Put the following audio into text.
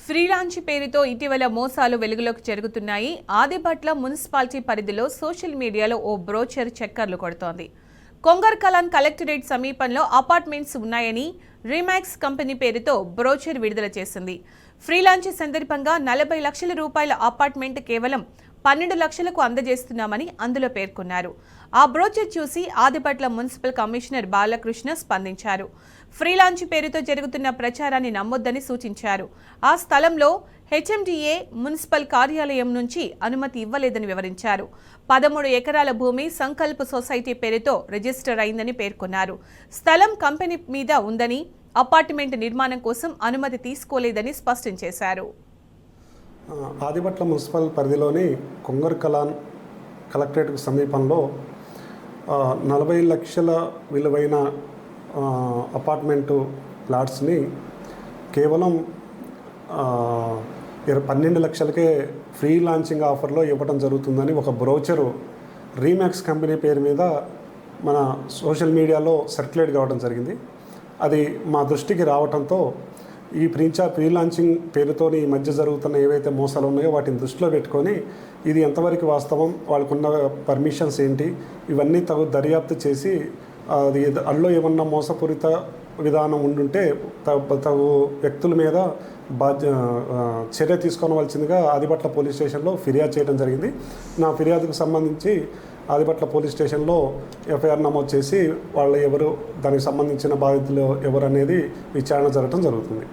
Freelance పేరుతో ఇటీవల మోసాలు వెలుగులోకి జరుగుతున్నాయి. ఆదిబట్ల మున్సిపాలిటీ పరిధిలో సోషల్ మీడియాలో ఓ బ్రోచర్ చక్కర్లు కొడుతోంది. కొంగర్ కలాన్ కలెక్టరేట్ సమీపంలో అపార్ట్మెంట్స్ ఉన్నాయని రీమాక్స్ కంపెనీ పేరుతో బ్రోచర్ విడుదల చేసింది. ఫ్రీలాన్స్ సందర్భంగా 40 లక్షల రూపాయల అపార్ట్మెంట్ కేవలం 12 లక్షలకు అందజేస్తున్నామని అందులో పేర్కొన్నారు. ఆ బ్రోచర్ చూసి ఆదిబట్ల మున్సిపల్ కమిషనర్ బాలకృష్ణ స్పందించారు. ఫ్రీలాన్స్ పేరుతో జరుగుతున్న ప్రచారాన్ని నమ్మొద్దని సూచించారు. ఆ స్థలంలో హెచ్ఎండిఏ మున్సిపల్ కార్యాలయం నుంచి అనుమతి ఇవ్వలేదని వివరించారు. 13 ఎకరాల భూమి సంకల్ప్ సొసైటీ పేరుతో రిజిస్టర్ అయిందని పేర్కొన్నారు. స్థలం కంపెనీ మీద ఉందని, అపార్ట్మెంట్ నిర్మాణం కోసం అనుమతి తీసుకోలేదని స్పష్టం చేశారు. ఆదిబట్ల మున్సిపల్ పరిధిలోని కొంగర్ కలాన్ కలెక్టరేట్కు సమీపంలో 40 లక్షల విలువైన అపార్ట్మెంటు ప్లాట్స్ని కేవలం 12 లక్షలకే ఫ్రీ లాంచింగ్ ఆఫర్లో ఇవ్వడం జరుగుతుందని ఒక బ్రోచరు రీమాక్స్ కంపెనీ పేరు మీద మన సోషల్ మీడియాలో సర్క్యులేట్ కావడం జరిగింది. అది మా దృష్టికి రావడంతో ఈ ఫ్రీ లాంచింగ్ పేరుతోని ఈ మధ్య జరుగుతున్న ఏవైతే మోసాలు ఉన్నాయో వాటిని దృష్టిలో పెట్టుకొని ఇది ఎంతవరకు వాస్తవం, వాళ్ళకున్న పర్మిషన్స్ ఏంటి, ఇవన్నీ దర్యాప్తు చేసి అది అందులో ఏమన్నా మోసపూరిత విధానం ఉండుంటే తగు వ్యక్తుల మీద చర్య తీసుకోవాల్సిందిగా ఆదిబట్ల పోలీస్ స్టేషన్లో ఫిర్యాదు చేయడం జరిగింది. నా ఫిర్యాదుకు సంబంధించి ఆదిబట్ల పోలీస్ స్టేషన్లో ఎఫ్ఐఆర్ నమోదు చేసి వాళ్ళు ఎవరు, దానికి సంబంధించిన బాధితులు ఎవరు అనేది విచారణ జరగడం జరుగుతుంది.